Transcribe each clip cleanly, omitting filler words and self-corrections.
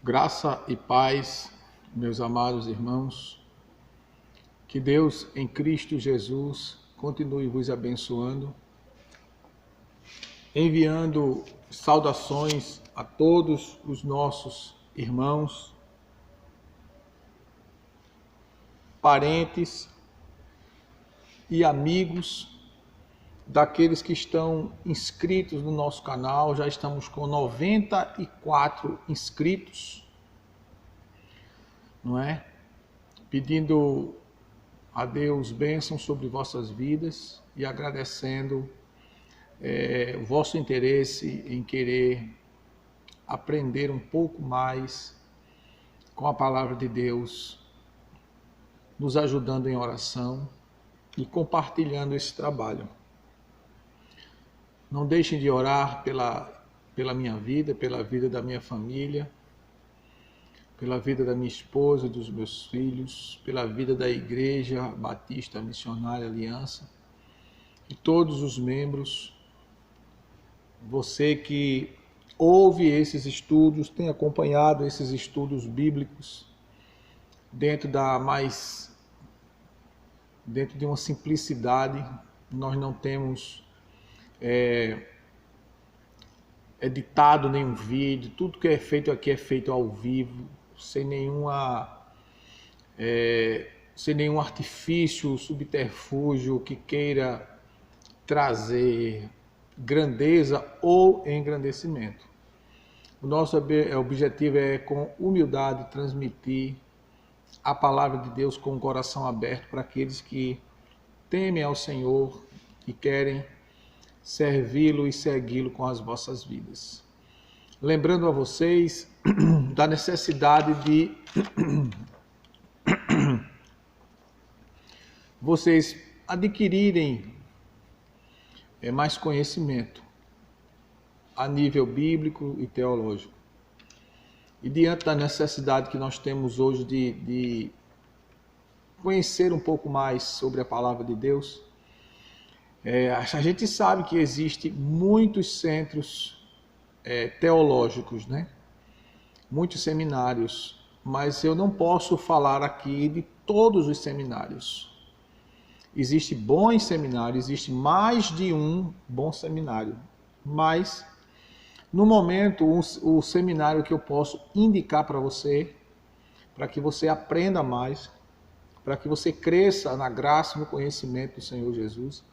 Graça e paz, meus amados irmãos, que Deus em Cristo Jesus continue vos abençoando, enviando saudações a todos os nossos irmãos, parentes e amigos daqueles que estão inscritos no nosso canal. Já estamos com 94 inscritos, não é? Pedindo a Deus bênção sobre vossas vidas e agradecendo o vosso interesse em querer aprender um pouco mais com a palavra de Deus, nos ajudando em oração e compartilhando esse trabalho. Não deixem de orar pela minha vida, pela vida da minha família, pela vida da minha esposa, dos meus filhos, pela vida da Igreja Batista Missionária Aliança e todos os membros. Você que ouve esses estudos, tem acompanhado esses estudos bíblicos dentro de uma simplicidade. Nós não temos editado nenhum vídeo, tudo que é feito aqui é feito ao vivo, sem nenhum artifício, subterfúgio que queira trazer grandeza ou engrandecimento. O nosso objetivo é, com humildade, transmitir a palavra de Deus com o coração aberto para aqueles que temem ao Senhor e querem servi-lo e segui-lo com as vossas vidas. Lembrando a vocês da necessidade de vocês adquirirem mais conhecimento a nível bíblico e teológico. E diante da necessidade que nós temos hoje de conhecer um pouco mais sobre a palavra de Deus, a gente sabe que existem muitos centros teológicos, né? Muitos seminários, mas eu não posso falar aqui de todos os seminários. Existem bons seminários, existe mais de um bom seminário, mas no momento o seminário que eu posso indicar para você, para que você aprenda mais, para que você cresça na graça e no conhecimento do Senhor Jesus,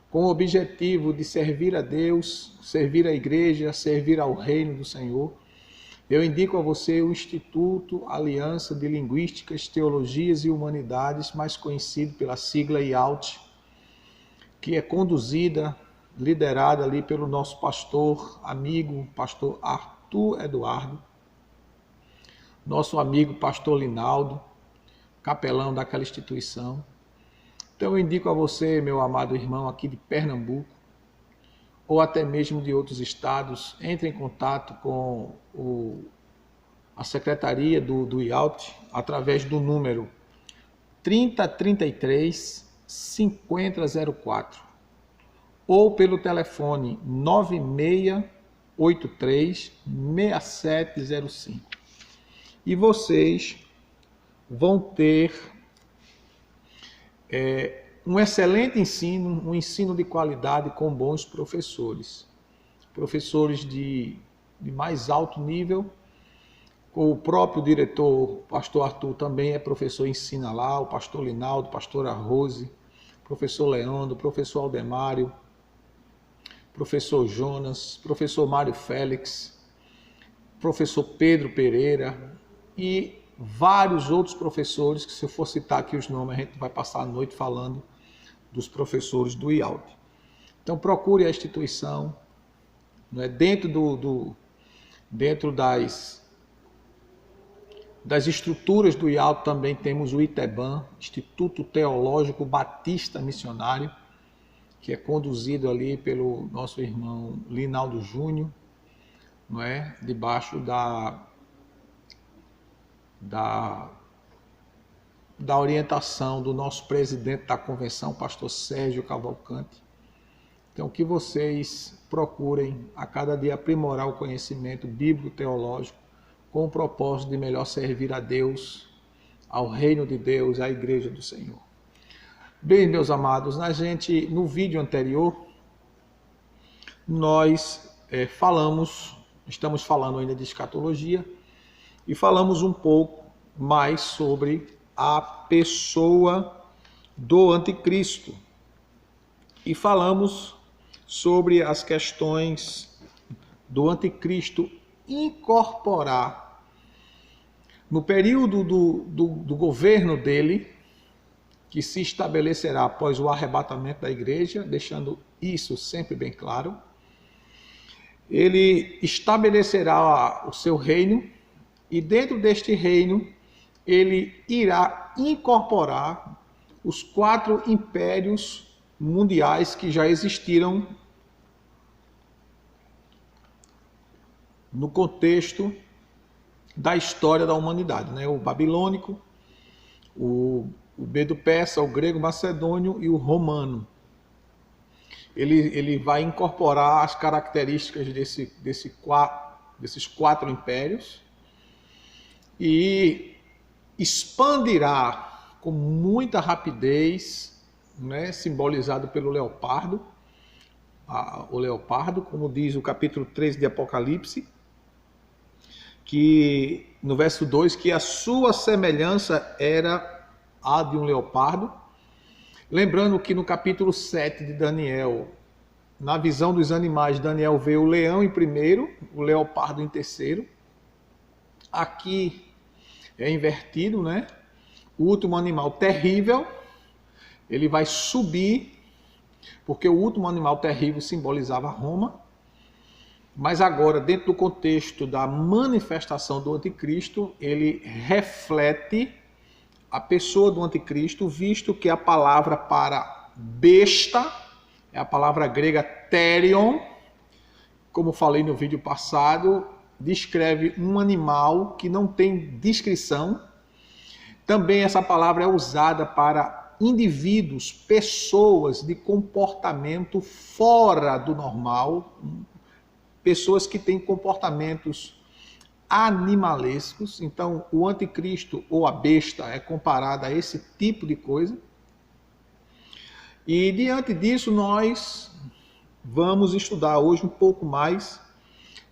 com o objetivo de servir a Deus, servir a igreja, servir ao reino do Senhor, eu indico a você o Instituto Aliança de Linguísticas, Teologias e Humanidades, mais conhecido pela sigla IALT, que é conduzida, liderada ali pelo nosso pastor, amigo, pastor Arthur Eduardo, nosso amigo pastor Linaldo, capelão daquela instituição. Então eu indico a você, meu amado irmão aqui de Pernambuco, ou até mesmo de outros estados, entre em contato com a secretaria do IALT através do número 3033 5004 ou pelo telefone 9683 6705. E vocês vão ter um excelente ensino, um ensino de qualidade com bons professores. Professores de mais alto nível. O próprio diretor, o pastor Arthur, também é professor, ensina lá, o pastor Linaldo, pastora Rose, professor Leandro, professor Aldemário, professor Jonas, professor Mário Félix, professor Pedro Pereira e vários outros professores, que se eu for citar aqui os nomes, a gente vai passar a noite falando dos professores do IALT. Então procure a instituição, né? Dentro das estruturas do IALT também temos o ITEBAM, Instituto Teológico Batista Missionário, que é conduzido ali pelo nosso irmão Linaldo Júnior, não é? Debaixo da orientação do nosso presidente da convenção, pastor Sérgio Cavalcante. Então, que vocês procurem a cada dia aprimorar o conhecimento bíblico-teológico com o propósito de melhor servir a Deus, ao reino de Deus, à igreja do Senhor. Bem, meus amados, no vídeo anterior, nós estamos falando ainda de escatologia, e falamos um pouco mais sobre a pessoa do anticristo. E falamos sobre as questões do anticristo incorporar no período do governo dele, que se estabelecerá após o arrebatamento da igreja, deixando isso sempre bem claro. Ele estabelecerá o seu reino, e dentro deste reino ele irá incorporar os 4 impérios mundiais que já existiram no contexto da história da humanidade, né? O babilônico, o medo-persa, o grego-macedônio e o romano. Ele vai incorporar as características desses 4 impérios e expandirá com muita rapidez, né, simbolizado pelo leopardo, o leopardo, como diz o capítulo 3 de Apocalipse, que no verso 2, que a sua semelhança era a de um leopardo. Lembrando que no capítulo 7 de Daniel, na visão dos animais, Daniel vê o leão em primeiro, o leopardo em terceiro. Aqui é invertido, né? O último animal terrível, ele vai subir, porque o último animal terrível simbolizava Roma. Mas agora, dentro do contexto da manifestação do anticristo, ele reflete a pessoa do anticristo, visto que a palavra para besta é a palavra grega therion, como falei no vídeo passado, descreve um animal que não tem descrição. Também essa palavra é usada para indivíduos, pessoas de comportamento fora do normal, pessoas que têm comportamentos animalescos. Então, o anticristo ou a besta é comparada a esse tipo de coisa. E diante disso, nós vamos estudar hoje um pouco mais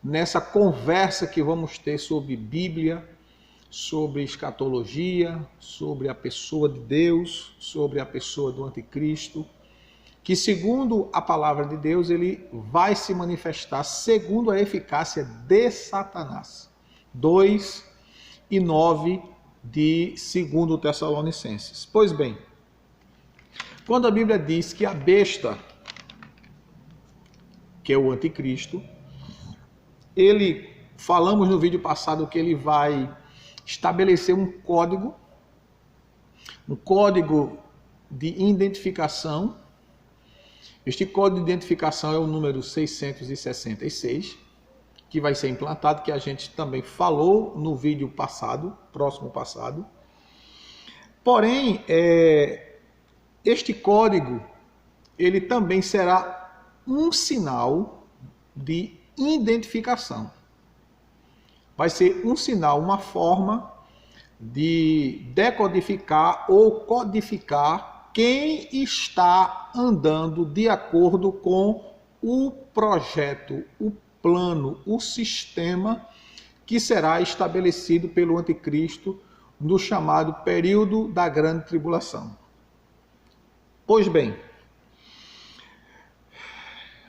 nessa conversa que vamos ter sobre Bíblia, sobre escatologia, sobre a pessoa de Deus, sobre a pessoa do anticristo, que segundo a palavra de Deus, ele vai se manifestar segundo a eficácia de Satanás. 2:9 de 2 Tessalonicenses. Pois bem, quando a Bíblia diz que a besta, que é o anticristo, falamos no vídeo passado que ele vai estabelecer um código de identificação. Este código de identificação é o número 666, que vai ser implantado, que a gente também falou no vídeo passado, próximo passado. Porém, este código, ele também será um sinal de identificação. Vai ser um sinal, uma forma de decodificar ou codificar quem está andando de acordo com o projeto, o plano, o sistema que será estabelecido pelo anticristo no chamado período da grande tribulação. Pois bem,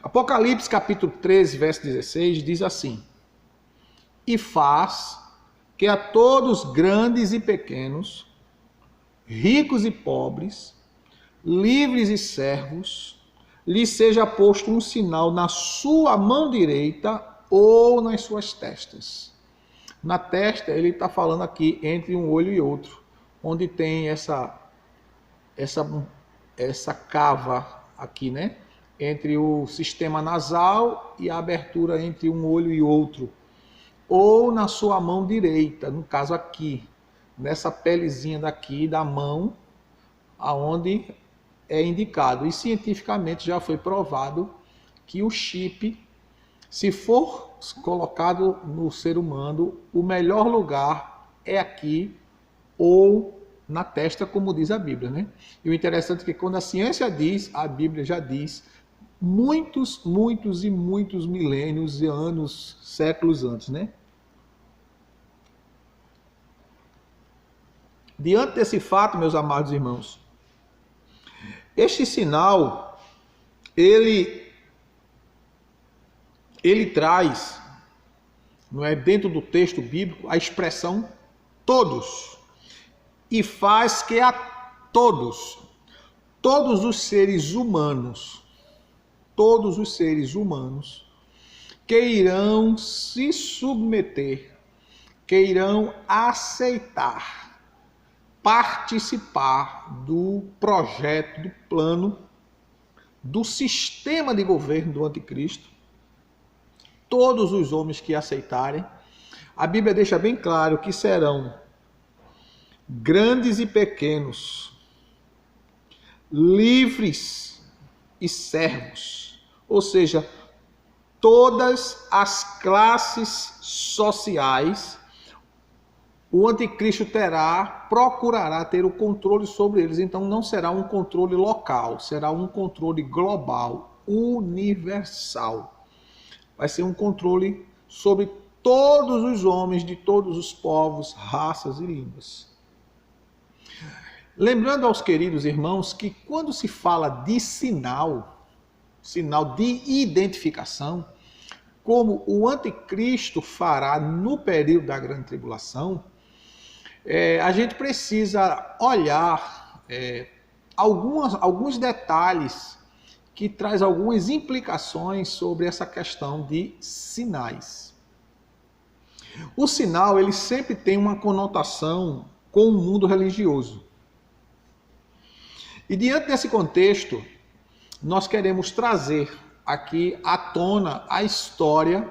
Apocalipse capítulo 13, verso 16 diz assim: e faz que a todos grandes e pequenos, ricos e pobres, livres e servos, lhe seja posto um sinal na sua mão direita ou nas suas testas. Na testa, ele está falando aqui entre um olho e outro, onde tem essa cava aqui, né? Entre o sistema nasal e a abertura entre um olho e outro. Ou na sua mão direita, no caso aqui, nessa pelezinha daqui da mão, aonde é indicado. E cientificamente já foi provado que o chip Se for colocado no ser humano, o melhor lugar é aqui ou na testa, como diz a Bíblia, né? E o interessante é que quando a ciência diz, a Bíblia já diz muitos e muitos milênios e anos, séculos antes, né? Diante desse fato, meus amados irmãos, este sinal, ele traz, não é, dentro do texto bíblico, a expressão todos, e faz que a todos os seres humanos, que irão se submeter, que irão aceitar, participar do projeto, do plano, do sistema de governo do anticristo, todos os homens que aceitarem, a Bíblia deixa bem claro que serão grandes e pequenos, livres e servos, ou seja, todas as classes sociais, o anticristo procurará ter o controle sobre eles. Então não será um controle local, será um controle global, universal. Vai ser um controle sobre todos os homens de todos os povos, raças e línguas. Lembrando aos queridos irmãos que quando se fala de sinal de identificação, como o anticristo fará no período da grande tribulação, a gente precisa olhar alguns detalhes que traz algumas implicações sobre essa questão de sinais. O sinal, ele sempre tem uma conotação com o mundo religioso. E diante desse contexto, nós queremos trazer aqui à tona a história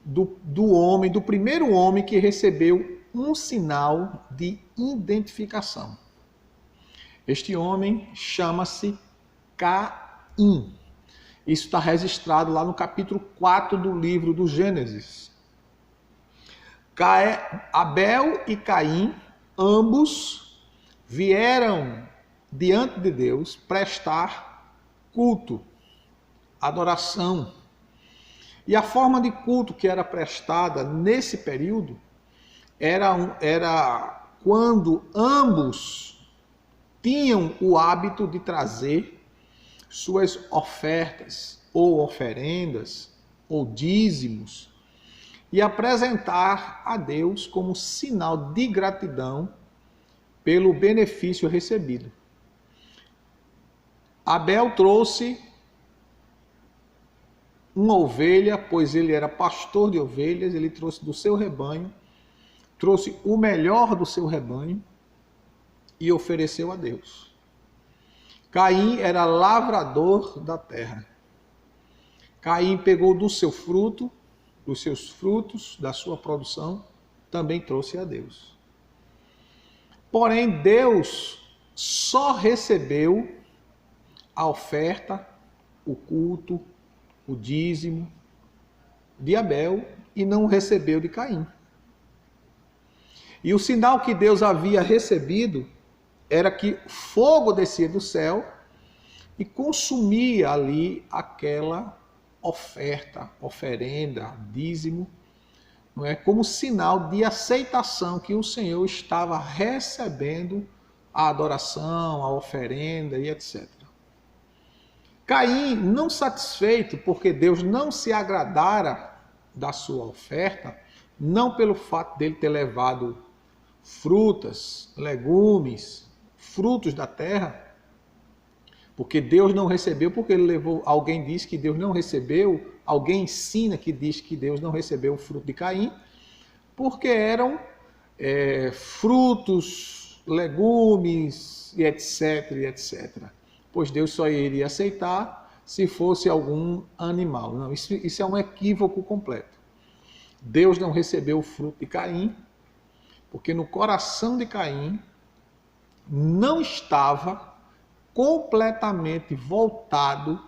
do homem, do primeiro homem que recebeu um sinal de identificação. Este homem chama-se Caim. Isso está registrado lá no capítulo 4 do livro do Gênesis. Abel e Caim, ambos vieram diante de Deus prestar culto, adoração. E a forma de culto que era prestada nesse período era quando ambos tinham o hábito de trazer suas ofertas ou oferendas ou dízimos e apresentar a Deus como sinal de gratidão pelo benefício recebido. Abel trouxe uma ovelha, pois ele era pastor de ovelhas, ele trouxe do seu rebanho, trouxe o melhor do seu rebanho e ofereceu a Deus. Caim era lavrador da terra. Caim pegou do seu fruto, dos seus frutos, da sua produção, também trouxe a Deus. Porém, Deus só recebeu a oferta, o culto, o dízimo de Abel e não recebeu de Caim. E o sinal que Deus havia recebido era que fogo descia do céu e consumia ali aquela oferta, oferenda, dízimo, não é? Como sinal de aceitação que o Senhor estava recebendo a adoração, a oferenda e etc. Caim, não satisfeito porque Deus não se agradara da sua oferta, não pelo fato dele ter levado frutas, legumes, frutos da terra, porque Deus não recebeu, porque ele levou, alguém diz que Deus não recebeu, alguém ensina que diz que Deus não recebeu o fruto de Caim, porque eram frutos, legumes e etc, etc. Pois Deus só iria aceitar se fosse algum animal. Não, isso é um equívoco completo. Deus não recebeu o fruto de Caim, porque no coração de Caim não estava completamente voltado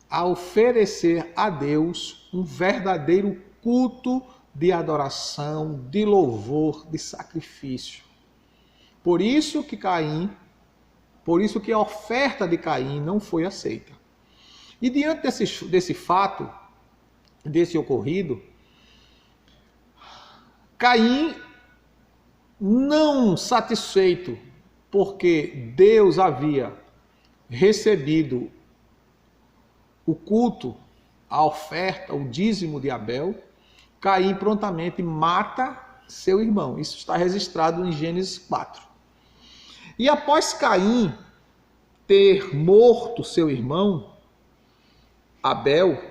a oferecer a Deus um verdadeiro culto de adoração, de louvor, de sacrifício. Por isso que a oferta de Caim não foi aceita. E diante desse fato, desse ocorrido, Caim, não satisfeito porque Deus havia recebido o culto, a oferta, o dízimo de Abel, Caim prontamente mata seu irmão. Isso está registrado em Gênesis 4. E após Caim ter morto seu irmão, Abel,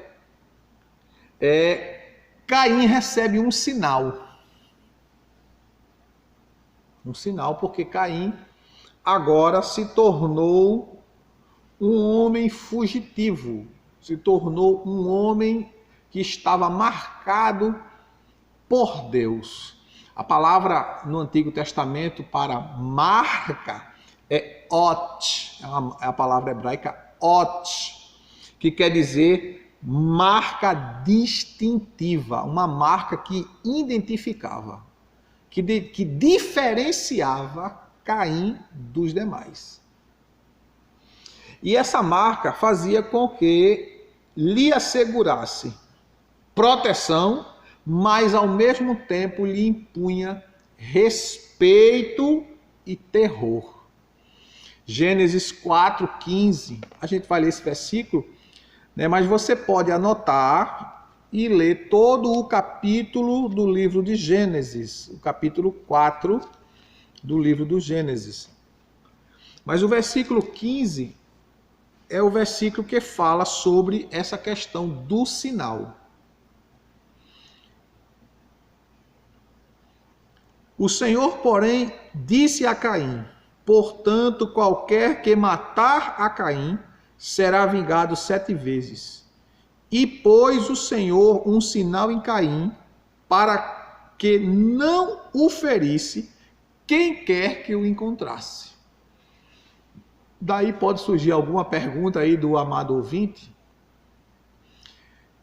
Caim recebe um sinal. Um sinal porque Caim agora se tornou um homem fugitivo, se tornou um homem que estava marcado por Deus. A palavra no Antigo Testamento para marca é ot, é a palavra hebraica ot, que quer dizer marca distintiva, uma marca que identificava, que diferenciava Caim dos demais. E essa marca fazia com que lhe assegurasse proteção, mas ao mesmo tempo lhe impunha respeito e terror. Gênesis 4:15, a gente vai ler esse versículo, né, mas você pode anotar e ler todo o capítulo do livro de Gênesis, o capítulo 4 do livro do Gênesis. Mas o versículo 15 é o versículo que fala sobre essa questão do sinal. O Senhor, porém, disse a Caim: portanto, qualquer que matar a Caim será vingado 7 vezes. E pôs o Senhor um sinal em Caim, para que não o ferisse quem quer que o encontrasse. Daí pode surgir alguma pergunta aí do amado ouvinte.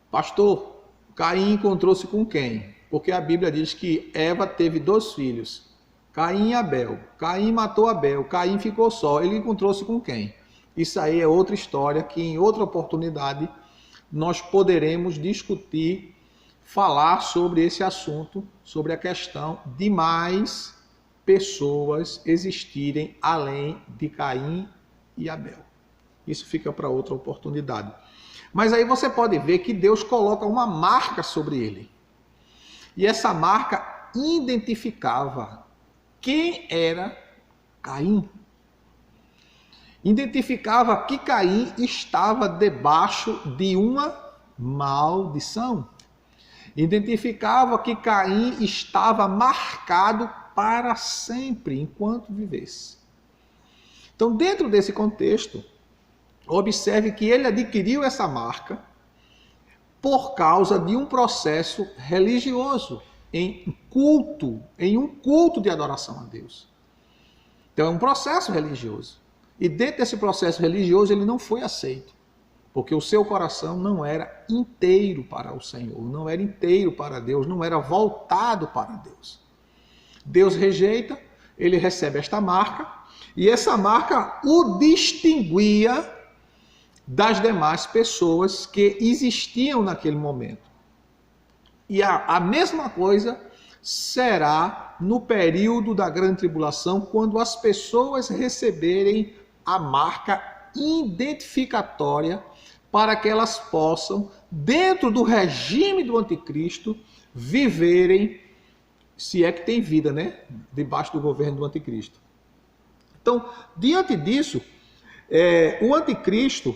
Pastor, Caim encontrou-se com quem? Porque a Bíblia diz que Eva teve 2 filhos, Caim e Abel. Caim matou Abel, Caim ficou só. Ele encontrou-se com quem? Isso aí é outra história que em outra oportunidade nós poderemos discutir, falar sobre esse assunto, sobre a questão de mais pessoas existirem além de Caim e Abel. Isso fica para outra oportunidade. Mas aí você pode ver que Deus coloca uma marca sobre ele. E essa marca identificava quem era Caim. Identificava que Caim estava debaixo de uma maldição. Identificava que Caim estava marcado para sempre, enquanto vivesse. Então, dentro desse contexto, observe que ele adquiriu essa marca por causa de um processo religioso, em um culto de adoração a Deus. Então, é um processo religioso. E dentro desse processo religioso, ele não foi aceito, porque o seu coração não era inteiro para o Senhor, não era inteiro para Deus, não era voltado para Deus. Deus rejeita, ele recebe esta marca, e essa marca o distinguia das demais pessoas que existiam naquele momento. E a mesma coisa será no período da grande tribulação, quando as pessoas receberem a marca identificatória para que elas possam, dentro do regime do anticristo, viverem, se é que tem vida, né? Debaixo do governo do anticristo. Então, diante disso, o anticristo,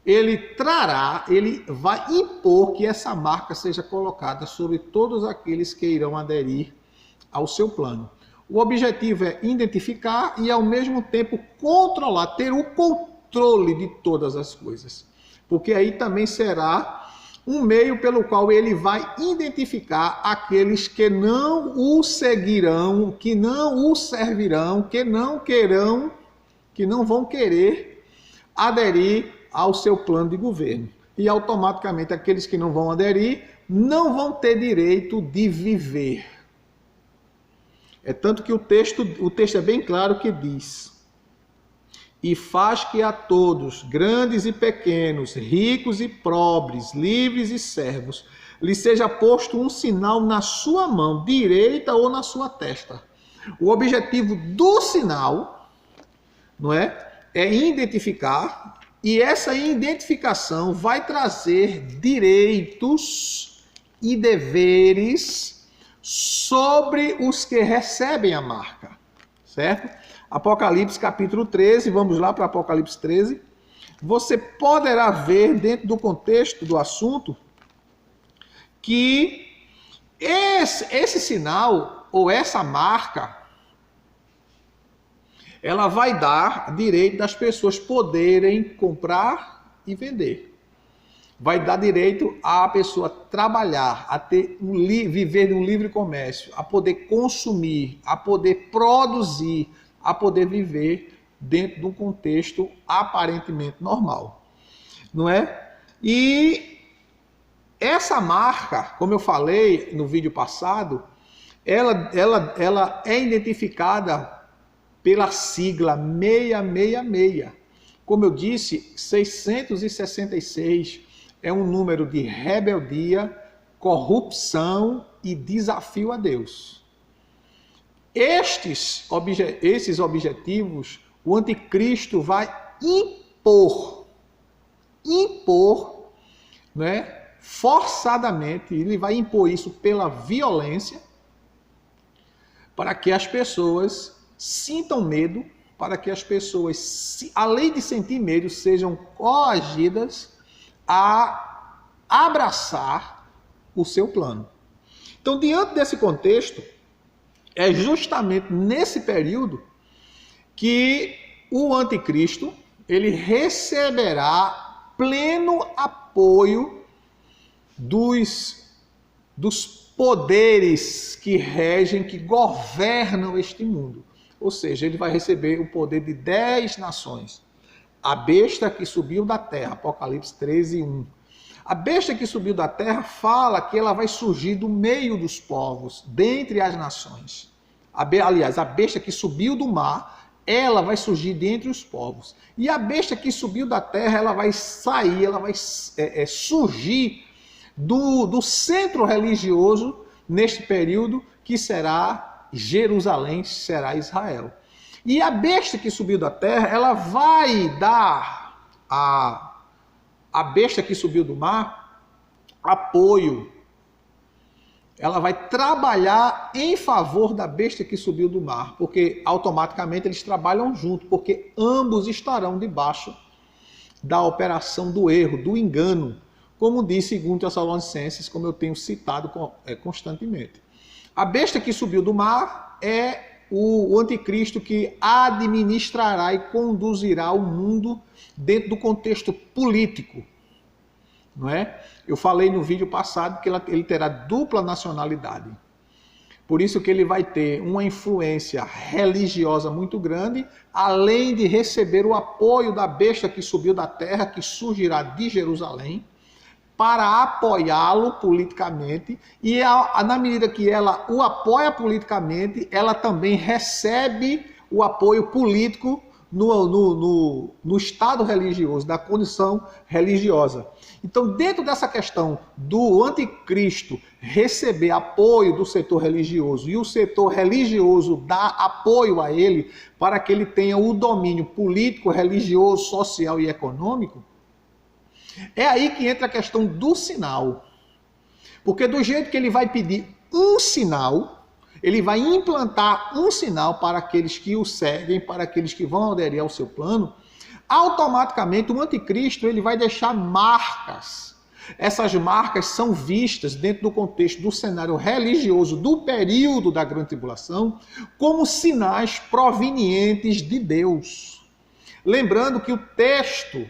ele vai impor que essa marca seja colocada sobre todos aqueles que irão aderir ao seu plano. O objetivo é identificar e, ao mesmo tempo, controlar, ter o controle de todas as coisas. Porque aí também será um meio pelo qual ele vai identificar aqueles que não o seguirão, que não o servirão, que não vão querer aderir ao seu plano de governo. e automaticamente aqueles que não vão aderir não vão ter direito de viver. É tanto que o texto é bem claro que diz: e faz que a todos, grandes e pequenos, ricos e pobres, livres e servos, lhe seja posto um sinal na sua mão direita ou na sua testa. O objetivo do sinal, não é identificar, e essa identificação vai trazer direitos e deveres sobre os que recebem a marca, certo? Apocalipse capítulo 13, vamos lá para Apocalipse 13. Você poderá ver dentro do contexto do assunto que esse sinal ou essa marca, ela vai dar direito das pessoas poderem comprar e vender. Vai dar direito à pessoa trabalhar, a ter viver de um livre comércio, a poder consumir, a poder produzir, a poder viver dentro de um contexto aparentemente normal, não é? E essa marca, como eu falei no vídeo passado, ela é identificada pela sigla 666. Como eu disse, 666 é um número de rebeldia, corrupção e desafio a Deus. Esses objetivos, o anticristo vai impor, né? Forçadamente, ele vai impor isso pela violência, para que as pessoas sintam medo, para que as pessoas, além de sentir medo, sejam coagidas a abraçar o seu plano. Então, diante desse contexto, é justamente nesse período que o anticristo ele receberá pleno apoio dos poderes que regem, que governam este mundo. Ou seja, ele vai receber o poder de 10 nações. A besta que subiu da terra, Apocalipse 13, 1. A besta que subiu da terra fala que ela vai surgir do meio dos povos, dentre as nações. Aliás, a besta que subiu do mar, ela vai surgir dentre os povos. E a besta que subiu da terra, ela vai sair, ela vai surgir do centro religioso neste período, que será Jerusalém, será Israel. E a besta que subiu da terra, ela vai dar a besta que subiu do mar apoio. Ela vai trabalhar em favor da besta que subiu do mar, porque automaticamente eles trabalham junto, porque ambos estarão debaixo da operação do erro, do engano, como diz 2 Tessalonicenses, como eu tenho citado constantemente. A besta que subiu do mar é o anticristo que administrará e conduzirá o mundo dentro do contexto político, não é? Eu falei no vídeo passado que ele terá dupla nacionalidade. Por isso que ele vai ter uma influência religiosa muito grande, além de receber o apoio da besta que subiu da terra, que surgirá de Jerusalém, para apoiá-lo politicamente, e na medida que ela o apoia politicamente, ela também recebe o apoio político no estado religioso, da condição religiosa. Então, dentro dessa questão do anticristo receber apoio do setor religioso e o setor religioso dar apoio a ele para que ele tenha o domínio político, religioso, social e econômico, é aí que entra a questão do sinal. Porque do jeito que ele vai pedir um sinal, ele vai implantar um sinal para aqueles que o seguem, para aqueles que vão aderir ao seu plano, automaticamente o anticristo ele vai deixar marcas. Essas marcas são vistas dentro do contexto do cenário religioso do período da Grande Tribulação como sinais provenientes de Deus. Lembrando que o texto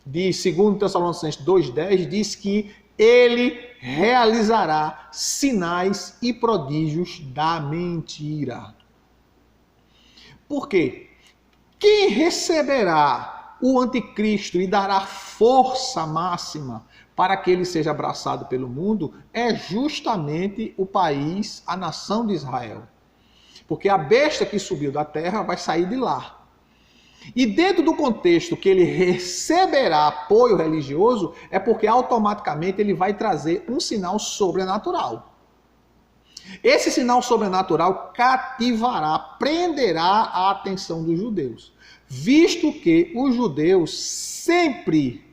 de 2 Tessalonicenses 2,10 diz que ele realizará sinais e prodígios da mentira. Por quê? Quem receberá o anticristo e dará força máxima para que ele seja abraçado pelo mundo, é justamente o país, a nação de Israel. Porque a besta que subiu da terra vai sair de lá. E dentro do contexto que ele receberá apoio religioso, é porque automaticamente ele vai trazer um sinal sobrenatural. Esse sinal sobrenatural cativará, prenderá a atenção dos judeus, visto que os judeus sempre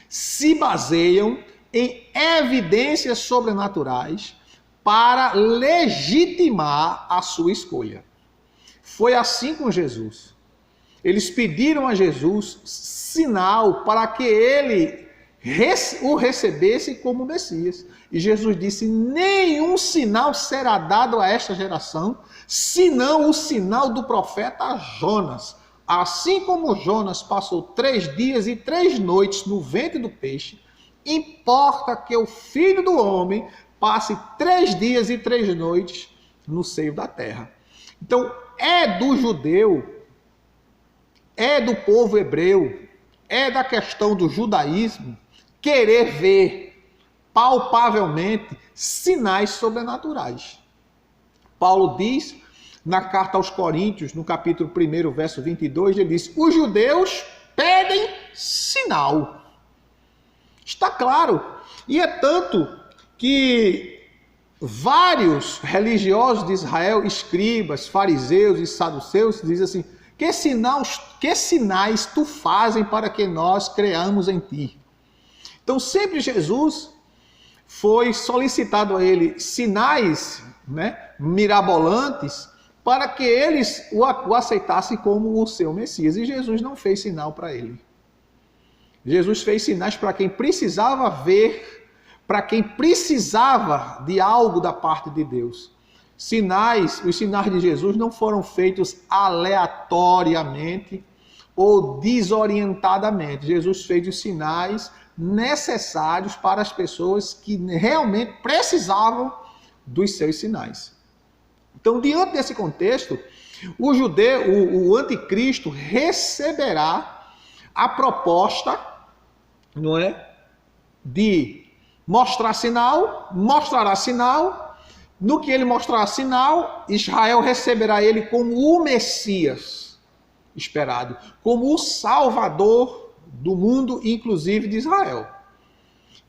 se baseiam em evidências sobrenaturais para legitimar a sua escolha. Foi assim com Jesus. Eles pediram a Jesus sinal para que ele o recebesse como Messias. E Jesus disse: nenhum sinal será dado a esta geração, senão o sinal do profeta Jonas. Assim como Jonas passou 3 dias e 3 noites no ventre do peixe, importa que o Filho do Homem passe 3 dias e 3 noites no seio da terra. Então, é do judeu, é do povo hebreu, é da questão do judaísmo querer ver palpavelmente sinais sobrenaturais. Paulo diz na carta aos Coríntios, no capítulo 1, verso 22, ele diz: os judeus pedem sinal. Está claro. E é tanto que vários religiosos de Israel, escribas, fariseus e saduceus, dizem assim: que sinais tu fazem para que nós creamos em ti? Então sempre Jesus foi solicitado a ele sinais, mirabolantes, para que eles o aceitassem como o seu Messias. E Jesus não fez sinal para ele. Jesus fez sinais para quem precisava ver, para quem precisava de algo da parte de Deus. Os sinais de Jesus não foram feitos aleatoriamente ou desorientadamente. Jesus fez os sinais necessários para as pessoas que realmente precisavam dos seus sinais. Então, diante desse contexto, o anticristo receberá a proposta, de mostrará sinal. No que ele mostrará sinal, Israel receberá ele como o Messias esperado, como o Salvador do mundo, inclusive de Israel.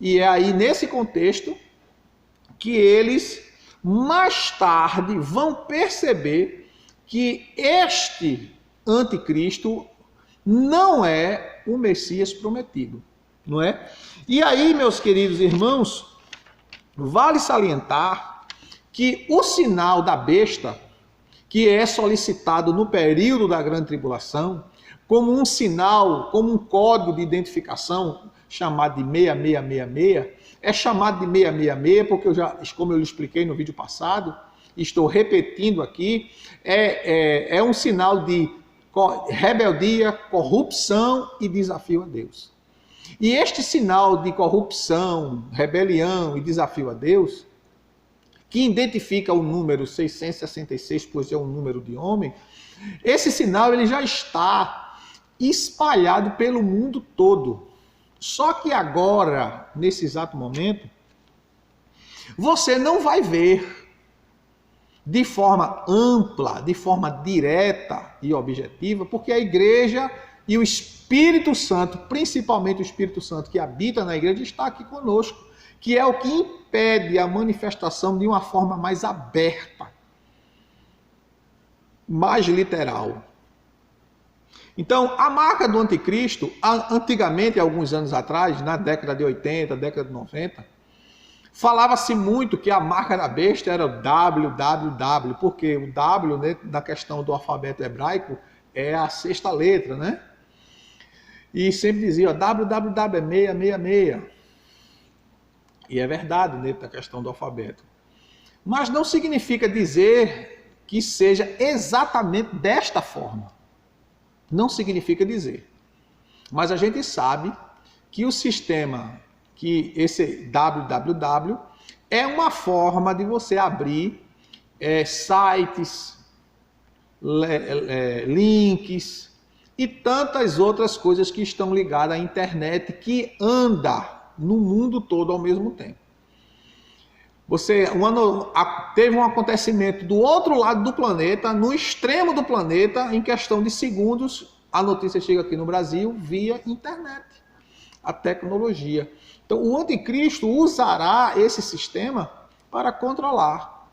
E é aí, nesse contexto, que eles, mais tarde, vão perceber que este anticristo não é o Messias prometido, não é? E aí, meus queridos irmãos, vale salientar que o sinal da besta, que é solicitado no período da grande tribulação, como um sinal, como um código de identificação chamado de 6666, é chamado de 666 porque como eu lhe expliquei no vídeo passado, estou repetindo aqui, é um sinal de rebeldia, corrupção e desafio a Deus. E este sinal de corrupção, rebelião e desafio a Deus, que identifica o número 666, pois é um número de homem, esse sinal ele já está espalhado pelo mundo todo. Só que agora, nesse exato momento, você não vai ver de forma ampla, de forma direta e objetiva, porque a igreja e o Espírito Santo, principalmente o Espírito Santo que habita na igreja, está aqui conosco, que é o que impede a manifestação de uma forma mais aberta, mais literal. Então, a marca do anticristo, antigamente, alguns anos atrás, na década de 80, década de 90, falava-se muito que a marca da besta era o www, porque o W, na questão do alfabeto hebraico, é a 6ª letra, E sempre dizia, www é 666. E é verdade, dentro da questão do alfabeto. Mas não significa dizer que seja exatamente desta forma. Não significa dizer. Mas a gente sabe que o sistema, que esse www, é uma forma de você abrir sites, links e tantas outras coisas que estão ligadas à internet, que anda no mundo todo ao mesmo tempo. Teve um acontecimento do outro lado do planeta, no extremo do planeta, em questão de segundos, a notícia chega aqui no Brasil via internet, a tecnologia. Então, o anticristo usará esse sistema para controlar.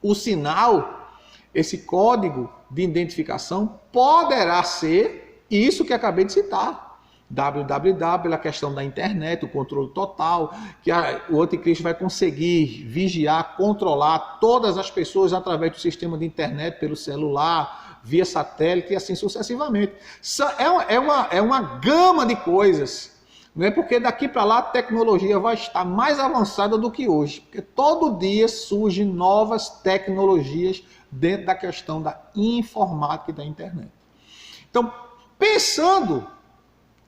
O sinal, esse código de identificação, poderá ser isso que acabei de citar. www, a questão da internet, o controle total, que o anticristo vai conseguir vigiar, controlar todas as pessoas através do sistema de internet, pelo celular, via satélite e assim sucessivamente. É uma gama de coisas, não é? Porque daqui para lá a tecnologia vai estar mais avançada do que hoje, porque todo dia surgem novas tecnologias dentro da questão da informática e da internet. Então, pensando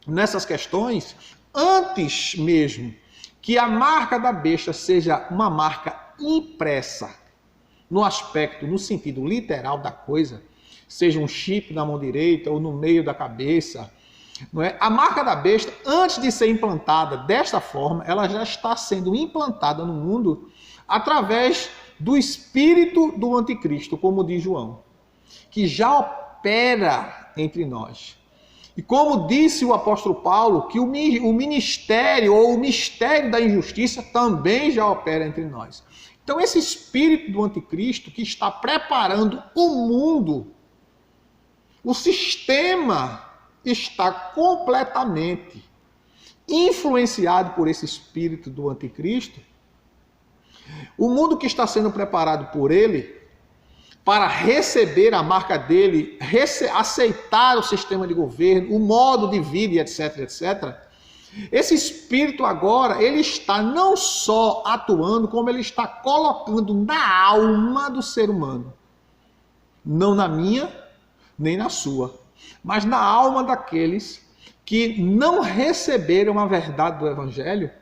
nessas questões, antes mesmo que a marca da besta seja uma marca impressa, no aspecto, no sentido literal da coisa, seja um chip na mão direita ou no meio da cabeça, não é? A marca da besta, antes de ser implantada desta forma, ela já está sendo implantada no mundo através do espírito do anticristo, como diz João, que já opera entre nós. E como disse o apóstolo Paulo, que o ministério ou o mistério da injustiça também já opera entre nós. Então esse espírito do anticristo que está preparando o mundo, o sistema está completamente influenciado por esse espírito do anticristo. O mundo que está sendo preparado por ele para receber a marca dele, aceitar o sistema de governo, o modo de vida, etc, etc. Esse espírito agora, ele está não só atuando, como ele está colocando na alma do ser humano. Não na minha, nem na sua, mas na alma daqueles que não receberam a verdade do Evangelho,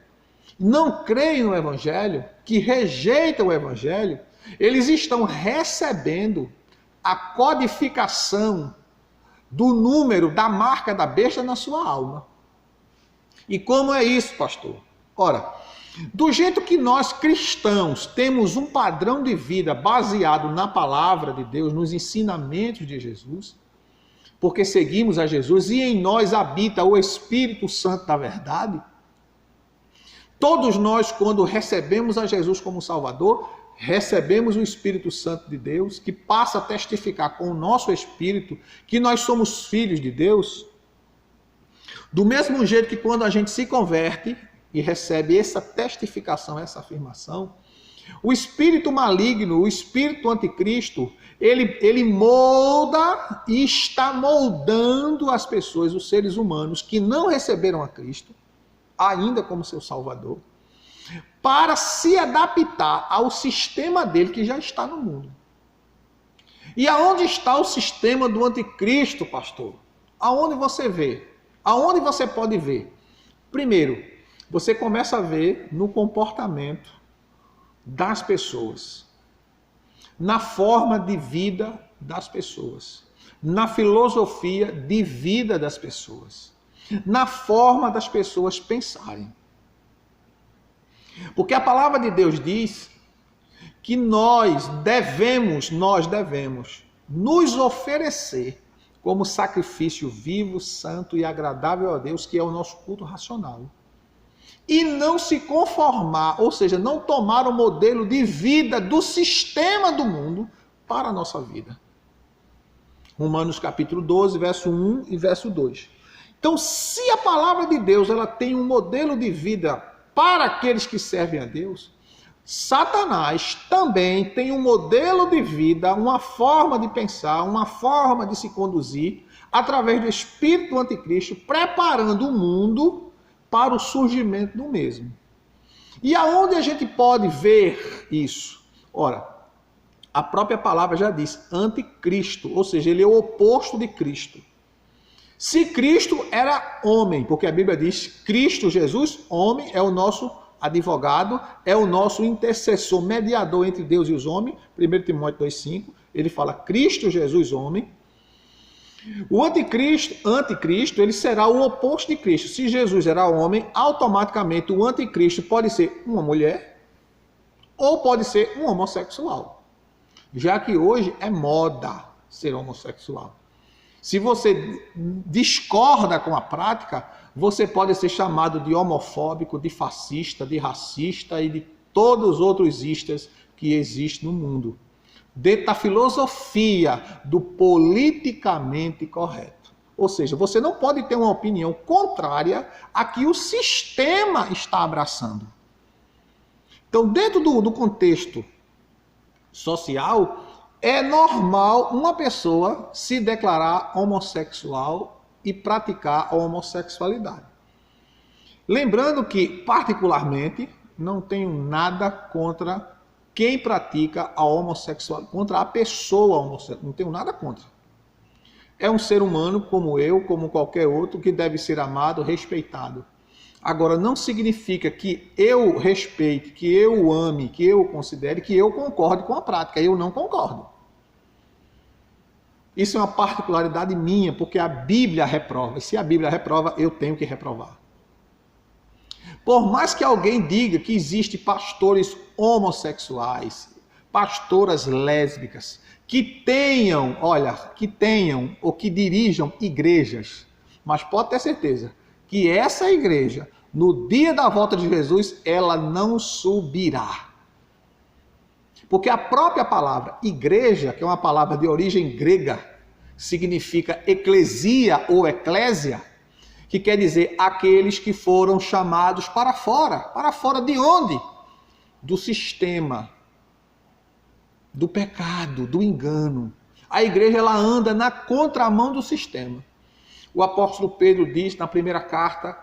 não creem no Evangelho, que rejeitam o Evangelho. Eles estão recebendo a codificação do número da marca da besta na sua alma. E como é isso, pastor? Ora, do jeito que nós cristãos temos um padrão de vida baseado na palavra de Deus, nos ensinamentos de Jesus, porque seguimos a Jesus e em nós habita o Espírito Santo da verdade, todos nós, quando recebemos a Jesus como Salvador, recebemos o Espírito Santo de Deus, que passa a testificar com o nosso espírito que nós somos filhos de Deus. Do mesmo jeito que quando a gente se converte e recebe essa testificação, essa afirmação, o espírito maligno, o espírito anticristo, ele molda e está moldando as pessoas, os seres humanos que não receberam a Cristo, ainda como seu Salvador, para se adaptar ao sistema dele que já está no mundo. E aonde está o sistema do anticristo, pastor? Aonde você vê? Aonde você pode ver? Primeiro, você começa a ver no comportamento das pessoas, na forma de vida das pessoas, na filosofia de vida das pessoas, na forma das pessoas pensarem. Porque a palavra de Deus diz que nós devemos nos oferecer como sacrifício vivo, santo e agradável a Deus, que é o nosso culto racional. E não se conformar, ou seja, não tomar o modelo de vida do sistema do mundo para a nossa vida. Romanos capítulo 12, verso 1 e verso 2. Então, se a palavra de Deus ela tem um modelo de vida para aqueles que servem a Deus, Satanás também tem um modelo de vida, uma forma de pensar, uma forma de se conduzir, através do espírito do anticristo, preparando o mundo para o surgimento do mesmo. E aonde a gente pode ver isso? Ora, a própria palavra já diz, anticristo, ou seja, ele é o oposto de Cristo. Se Cristo era homem, porque a Bíblia diz, Cristo Jesus, homem, é o nosso advogado, é o nosso intercessor, mediador entre Deus e os homens, 1 Timóteo 2,5, ele fala Cristo Jesus, homem. O anticristo, ele será o oposto de Cristo. Se Jesus era homem, automaticamente o anticristo pode ser uma mulher ou pode ser um homossexual. Já que hoje é moda ser homossexual. Se você discorda com a prática, você pode ser chamado de homofóbico, de fascista, de racista e de todos os outros istas que existem no mundo. Dentro da filosofia do politicamente correto. Ou seja, você não pode ter uma opinião contrária a que o sistema está abraçando. Então, dentro do contexto social, é normal uma pessoa se declarar homossexual e praticar a homossexualidade. Lembrando que, particularmente, não tenho nada contra quem pratica a homossexualidade, contra a pessoa homossexual, não tenho nada contra. É um ser humano como eu, como qualquer outro, que deve ser amado, respeitado. Agora, não significa que eu respeite, que eu ame, que eu considere, que eu concorde com a prática. Eu não concordo. Isso é uma particularidade minha, porque a Bíblia reprova. E se a Bíblia reprova, eu tenho que reprovar. Por mais que alguém diga que existem pastores homossexuais, pastoras lésbicas, que tenham ou que dirijam igrejas, mas pode ter certeza que essa igreja, no dia da volta de Jesus, ela não subirá. Porque a própria palavra igreja, que é uma palavra de origem grega, significa eclesia ou eclésia, que quer dizer aqueles que foram chamados para fora. Para fora de onde? Do sistema, do pecado, do engano. A igreja ela anda na contramão do sistema. O apóstolo Pedro diz na primeira carta,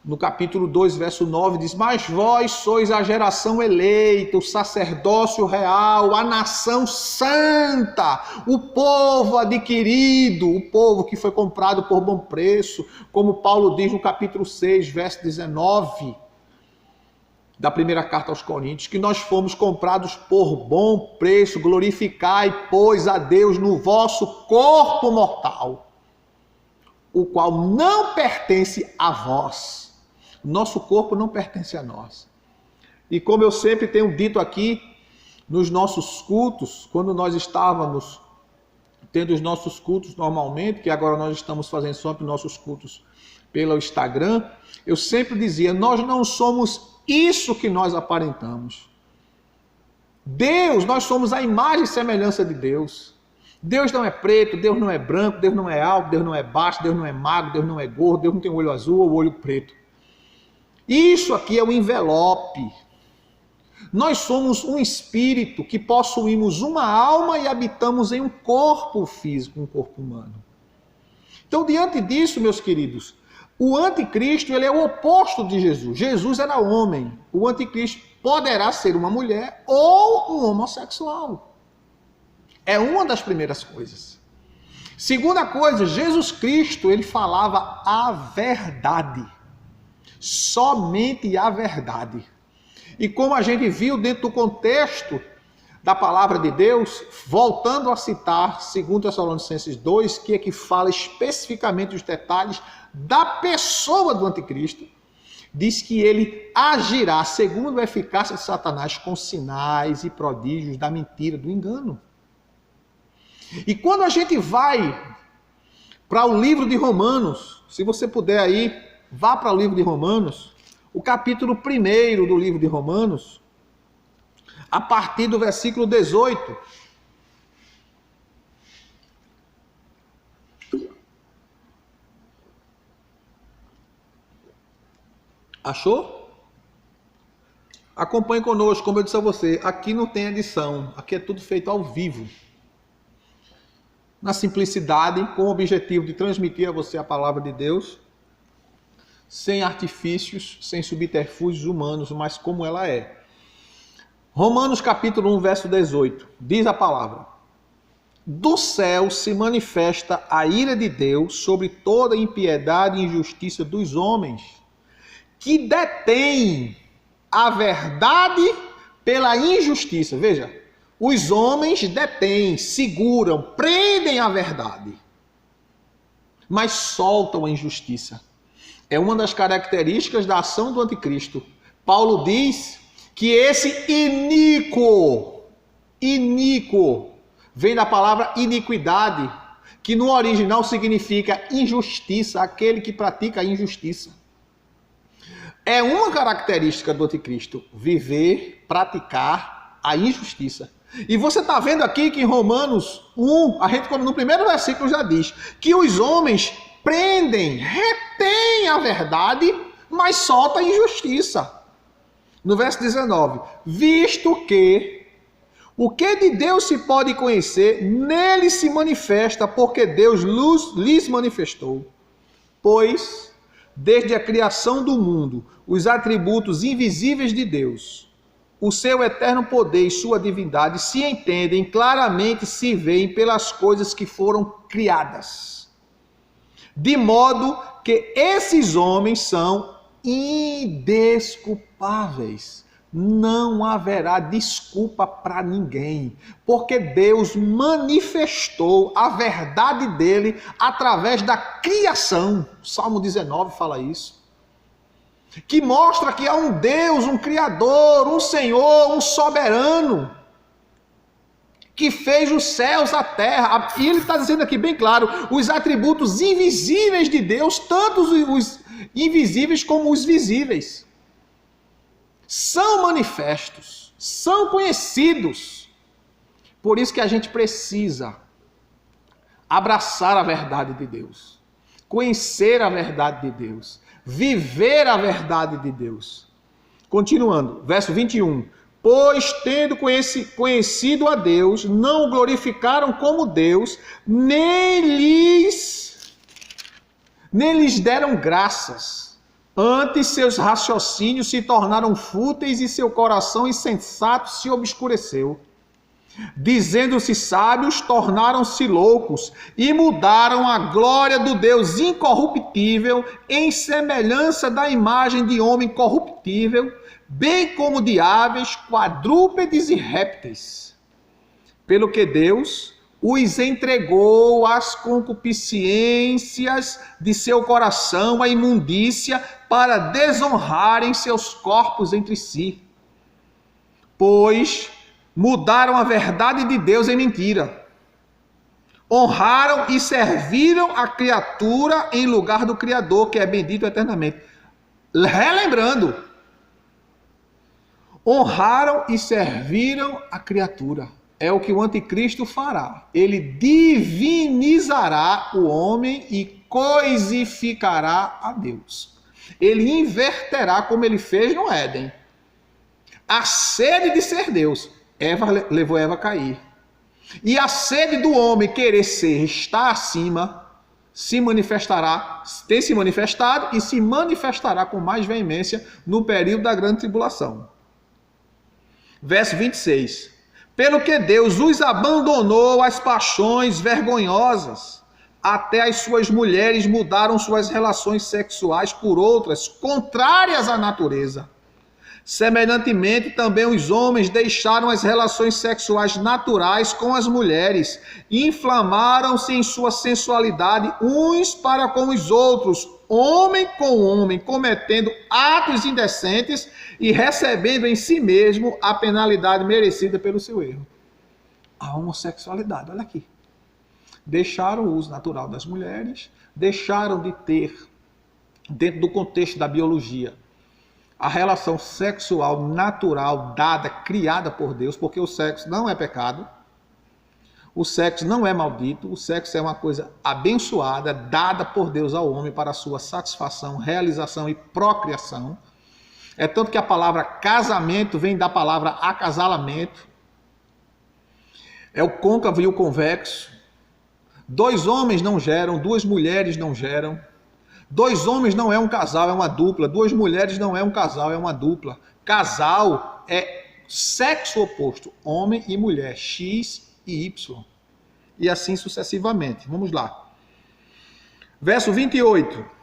no capítulo 2, verso 9, diz: mas vós sois a geração eleita, o sacerdócio real, a nação santa, o povo adquirido, o povo que foi comprado por bom preço, como Paulo diz no capítulo 6, verso 19, da primeira carta aos Coríntios, que nós fomos comprados por bom preço, glorificai, pois, a Deus no vosso corpo mortal, o qual não pertence a vós. Nosso corpo não pertence a nós. E como eu sempre tenho dito aqui, nos nossos cultos, quando nós estávamos tendo os nossos cultos normalmente, que agora nós estamos fazendo só os nossos cultos pelo Instagram, eu sempre dizia, nós não somos isso que nós aparentamos. Deus, nós somos a imagem e semelhança de Deus. Deus não é preto, Deus não é branco, Deus não é alto, Deus não é baixo, Deus não é magro, Deus não é gordo, Deus não tem olho azul ou olho preto. Isso aqui é o envelope. Nós somos um espírito que possuímos uma alma e habitamos em um corpo físico, um corpo humano. Então, diante disso, meus queridos, o anticristo ele é o oposto de Jesus. Jesus era homem. O anticristo poderá ser uma mulher ou um homossexual. É uma das primeiras coisas. Segunda coisa, Jesus Cristo, ele falava a verdade. Somente a verdade. E como a gente viu dentro do contexto da palavra de Deus, voltando a citar 2 Tessalonicenses 2, que é que fala especificamente os detalhes da pessoa do anticristo, diz que ele agirá segundo a eficácia de Satanás com sinais e prodígios da mentira, do engano. E quando a gente vai para o livro de Romanos, se você puder aí, vá para o livro de Romanos, o capítulo 1 do livro de Romanos, a partir do versículo 18. Achou? Acompanhe conosco, como eu disse a você, aqui não tem edição, aqui é tudo feito ao vivo. Na simplicidade, com o objetivo de transmitir a você a palavra de Deus, sem artifícios, sem subterfúgios humanos, mas como ela é. Romanos capítulo 1, verso 18, diz a palavra: do céu se manifesta a ira de Deus sobre toda a impiedade e injustiça dos homens, que detêm a verdade pela injustiça. Veja, os homens detêm, seguram, prendem a verdade. mas soltam a injustiça. É uma das características da ação do anticristo. Paulo diz que esse iníquo, vem da palavra iniquidade, que no original significa injustiça, aquele que pratica a injustiça. É uma característica do anticristo, viver, praticar a injustiça. E você está vendo aqui que em Romanos 1, a gente, no primeiro versículo já diz que os homens prendem, retêm a verdade, mas soltam a injustiça. No verso 19, visto que o que de Deus se pode conhecer, nele se manifesta, porque Deus lhes manifestou. Pois, desde a criação do mundo, os atributos invisíveis de Deus, o seu eterno poder e sua divindade se entendem claramente, se veem pelas coisas que foram criadas. De modo que esses homens são indesculpáveis. Não haverá desculpa para ninguém, porque Deus manifestou a verdade dele através da criação. O Salmo 19 fala isso. Que mostra que há um Deus, um Criador, um Senhor, um soberano, que fez os céus, a terra. E ele está dizendo aqui bem claro, os atributos invisíveis de Deus, tanto os invisíveis como os visíveis, são manifestos, são conhecidos. Por isso que a gente precisa abraçar a verdade de Deus, conhecer a verdade de Deus, viver a verdade de Deus. Continuando, verso 21. Pois, tendo conhecido a Deus, não o glorificaram como Deus, nem lhes deram graças. Antes, seus raciocínios se tornaram fúteis e seu coração insensato se obscureceu. Dizendo-se sábios, tornaram-se loucos e mudaram a glória do Deus incorruptível em semelhança da imagem de homem corruptível, bem como de aves, quadrúpedes e répteis. Pelo que Deus os entregou às concupiscências de seu coração, à imundícia, para desonrarem seus corpos entre si. Pois mudaram a verdade de Deus em mentira. Honraram e serviram a criatura em lugar do Criador, que é bendito eternamente. Relembrando, honraram e serviram a criatura. É o que o anticristo fará. Ele divinizará o homem e coisificará a Deus. Ele inverterá como ele fez no Éden. A sede de ser Deus. Levou Eva a cair. E a sede do homem querer ser, estar acima, se manifestará, tem se manifestado e se manifestará com mais veemência no período da grande tribulação. Verso 26. Pelo que Deus os abandonou às paixões vergonhosas, até as suas mulheres mudaram suas relações sexuais por outras, contrárias à natureza. Semelhantemente, também os homens deixaram as relações sexuais naturais com as mulheres, inflamaram-se em sua sensualidade uns para com os outros, homem com homem, cometendo atos indecentes e recebendo em si mesmo a penalidade merecida pelo seu erro. A homossexualidade, olha aqui. Deixaram o uso natural das mulheres, deixaram de ter, dentro do contexto da biologia, a relação sexual natural dada, criada por Deus, porque o sexo não é pecado, o sexo não é maldito, o sexo é uma coisa abençoada, dada por Deus ao homem para a sua satisfação, realização e procriação. É tanto que a palavra casamento vem da palavra acasalamento. É o côncavo e o convexo. 2 homens não geram, 2 mulheres não geram. 2 homens não é um casal, é uma dupla. 2 mulheres não é um casal, é uma dupla. Casal é sexo oposto, homem e mulher, X e Y. E assim sucessivamente. Vamos lá. Verso 28.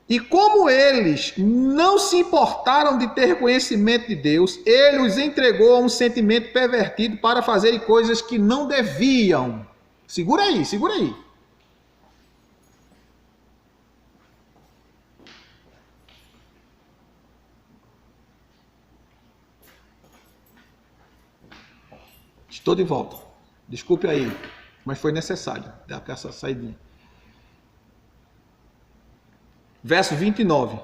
E como eles não se importaram de ter conhecimento de Deus, ele os entregou a um sentimento pervertido para fazerem coisas que não deviam. Segura aí, segura aí. Estou de volta. Desculpe aí, mas foi necessário dar essa saidinha. Verso 29.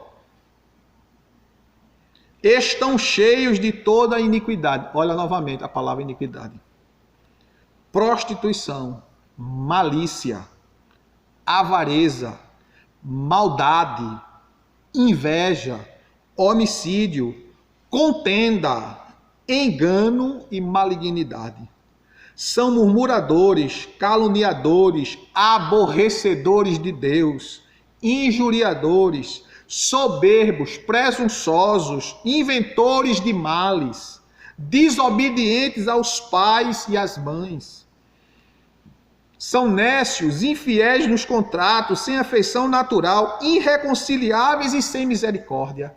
Estão cheios de toda a iniquidade. Olha novamente a palavra iniquidade. Prostituição, malícia, avareza, maldade, inveja, homicídio, contenda, engano e malignidade. São murmuradores, caluniadores, aborrecedores de Deus, injuriadores, soberbos, presunçosos, inventores de males, desobedientes aos pais e às mães. São nécios, infiéis nos contratos, sem afeição natural, irreconciliáveis e sem misericórdia.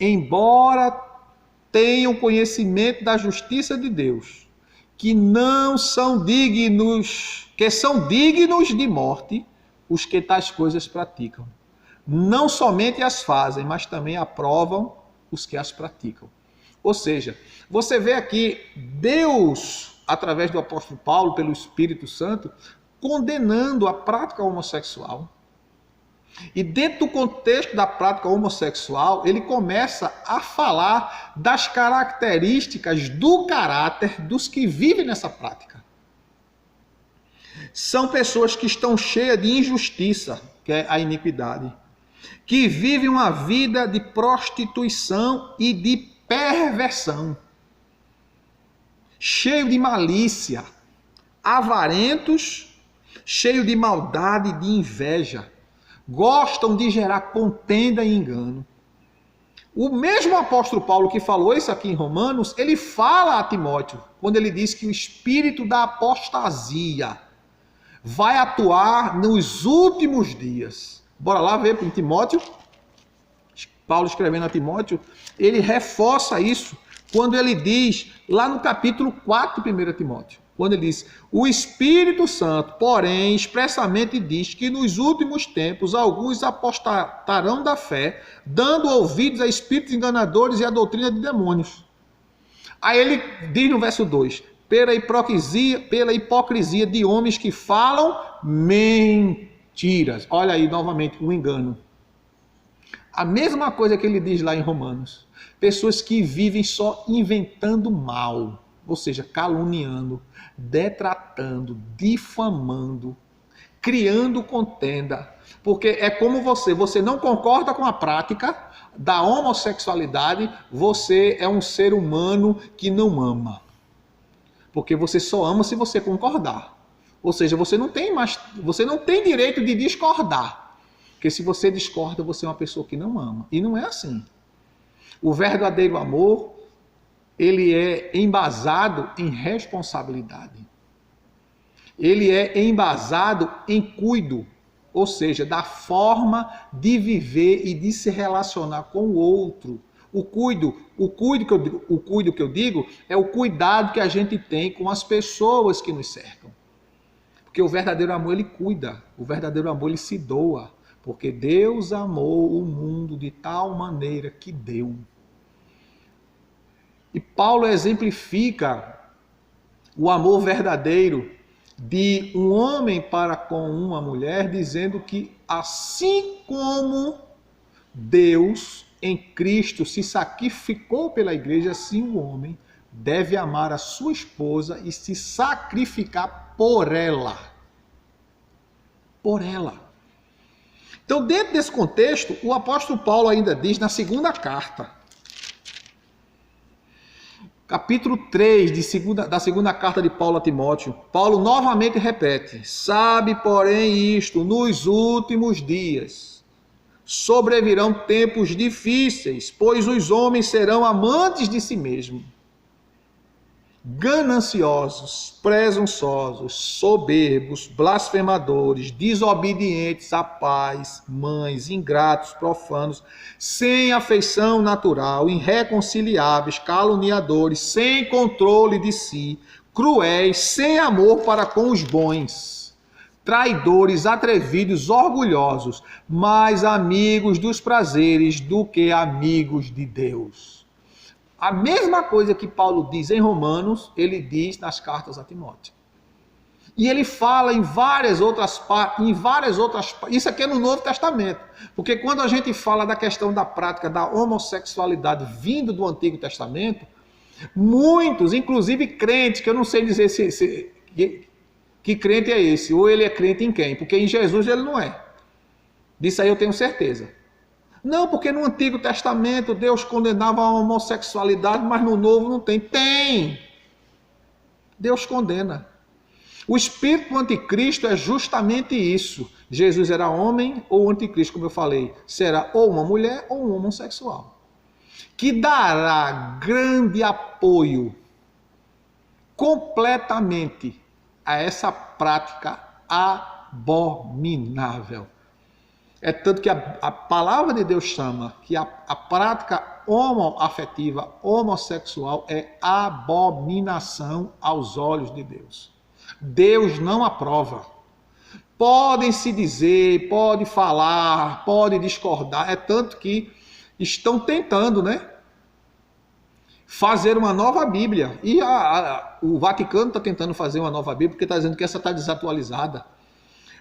Embora tenham conhecimento da justiça de Deus, que são dignos de morte, os que tais coisas praticam. Não somente as fazem, mas também aprovam os que as praticam. Ou seja, você vê aqui Deus, através do apóstolo Paulo, pelo Espírito Santo, condenando a prática homossexual. E dentro do contexto da prática homossexual, ele começa a falar das características do caráter dos que vivem nessa prática. São pessoas que estão cheias de injustiça, que é a iniquidade, que vivem uma vida de prostituição e de perversão, cheio de malícia, avarentos, cheio de maldade e de inveja, gostam de gerar contenda e engano. O mesmo apóstolo Paulo que falou isso aqui em Romanos, ele fala a Timóteo, quando ele diz que o espírito da apostasia vai atuar nos últimos dias. Bora lá ver em Timóteo. Paulo escrevendo a Timóteo, ele reforça isso quando ele diz, lá no capítulo 4 de 1 Timóteo, quando ele diz, o Espírito Santo, porém, expressamente diz que nos últimos tempos alguns apostatarão da fé, dando ouvidos a espíritos enganadores e a doutrina de demônios. Aí ele diz no verso 2, pela hipocrisia de homens que falam mentiras. Olha aí novamente o engano. A mesma coisa que ele diz lá em Romanos. Pessoas que vivem só inventando mal, ou seja, caluniando, detratando, difamando, criando contenda. Porque é como você não concorda com a prática da homossexualidade, você é um ser humano que não ama. Porque você só ama se você concordar. Ou seja, você não tem direito de discordar. Porque se você discorda, você é uma pessoa que não ama. E não é assim. O verdadeiro amor, ele é embasado em responsabilidade. Ele é embasado em cuido, ou seja, da forma de viver e de se relacionar com o outro. O cuido que eu digo é o cuidado que a gente tem com as pessoas que nos cercam. Porque o verdadeiro amor, ele cuida. O verdadeiro amor, ele se doa. Porque Deus amou o mundo de tal maneira que deu. E Paulo exemplifica o amor verdadeiro de um homem para com uma mulher, dizendo que assim como Deus em Cristo se sacrificou pela igreja, assim o homem deve amar a sua esposa e se sacrificar por ela. Por ela. Então, dentro desse contexto, o apóstolo Paulo ainda diz na segunda carta, capítulo 3 da segunda carta de Paulo a Timóteo, Paulo novamente repete, sabe, porém, isto, nos últimos dias sobrevirão tempos difíceis, pois os homens serão amantes de si mesmos, gananciosos, presunçosos, soberbos, blasfemadores, desobedientes a pais, mães, ingratos, profanos, sem afeição natural, irreconciliáveis, caluniadores, sem controle de si, cruéis, sem amor para com os bons, traidores, atrevidos, orgulhosos, mais amigos dos prazeres do que amigos de Deus. A mesma coisa que Paulo diz em Romanos, ele diz nas cartas a Timóteo. E ele fala em várias outras partes, isso aqui é no Novo Testamento. Porque quando a gente fala da questão da prática da homossexualidade vindo do Antigo Testamento, muitos, inclusive crentes, que eu não sei dizer que crente é esse, ou ele é crente em quem, porque em Jesus ele não é. Disso aí eu tenho certeza. Não, porque no Antigo Testamento Deus condenava a homossexualidade, mas no Novo não tem. Tem! Deus condena. O espírito do anticristo é justamente isso. Jesus era homem ou anticristo, como eu falei, será ou uma mulher ou um homossexual, que dará grande apoio completamente a essa prática abominável. É tanto que a palavra de Deus chama que a prática homoafetiva, homossexual, é abominação aos olhos de Deus. Deus não aprova. Podem se dizer, pode falar, pode discordar. É tanto que estão tentando, né, fazer uma nova Bíblia. E o Vaticano está tentando fazer uma nova Bíblia porque está dizendo que essa está desatualizada.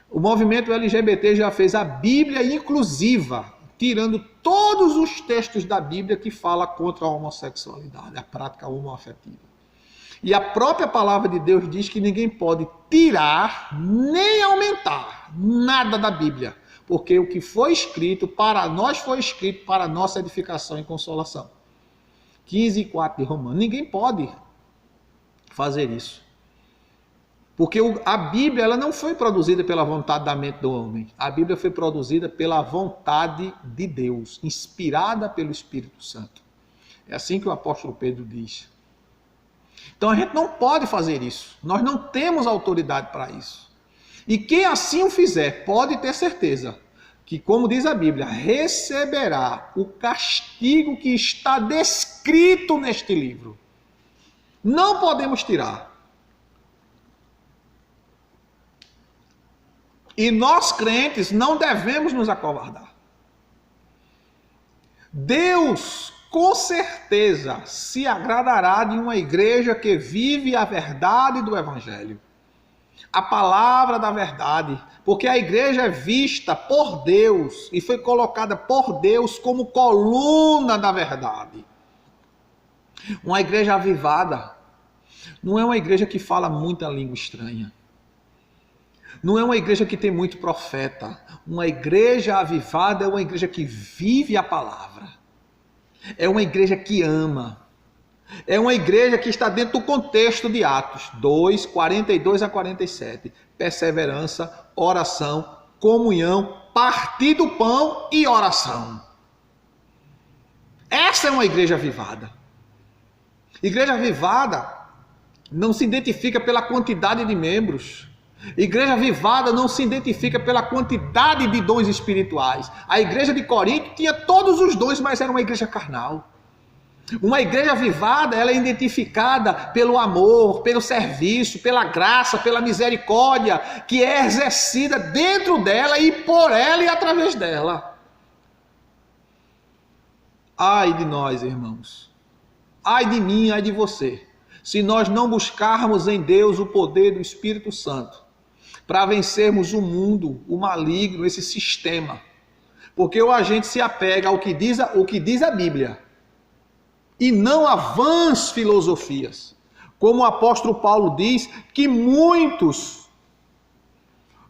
O movimento LGBT já fez a Bíblia inclusiva, tirando todos os textos da Bíblia que falam contra a homossexualidade, a prática homoafetiva. E a própria palavra de Deus diz que ninguém pode tirar nem aumentar nada da Bíblia, porque o que foi escrito para nós foi escrito para nossa edificação e consolação. 15:4 de Romanos. Ninguém pode fazer isso. Porque a Bíblia ela não foi produzida pela vontade da mente do homem. A Bíblia foi produzida pela vontade de Deus, inspirada pelo Espírito Santo. É assim que o apóstolo Pedro diz. Então a gente não pode fazer isso. Nós não temos autoridade para isso. E quem assim o fizer, pode ter certeza que, como diz a Bíblia, receberá o castigo que está descrito neste livro. Não podemos tirar. E nós crentes não devemos nos acovardar. Deus, com certeza, se agradará de uma igreja que vive a verdade do Evangelho. A palavra da verdade. Porque a igreja é vista por Deus e foi colocada por Deus como coluna da verdade. Uma igreja avivada não é uma igreja que fala muita língua estranha. Não é uma igreja que tem muito profeta. Uma igreja avivada é uma igreja que vive a palavra. É uma igreja que ama. É uma igreja que está dentro do contexto de Atos 2, 42 a 47. Perseverança, oração, comunhão, partir do pão e oração. Essa é uma igreja avivada. Igreja avivada não se identifica pela quantidade de membros. Igreja avivada não se identifica pela quantidade de dons espirituais. A igreja de Corinto tinha todos os dons, mas era uma igreja carnal. Uma igreja avivada, ela é identificada pelo amor, pelo serviço, pela graça, pela misericórdia, que é exercida dentro dela e por ela e através dela. Ai de nós, irmãos. Ai de mim, ai de você. Se nós não buscarmos em Deus o poder do Espírito Santo para vencermos o mundo, o maligno, esse sistema. Porque a gente se apega ao que diz a Bíblia e não a vãs filosofias. Como o apóstolo Paulo diz, que muitos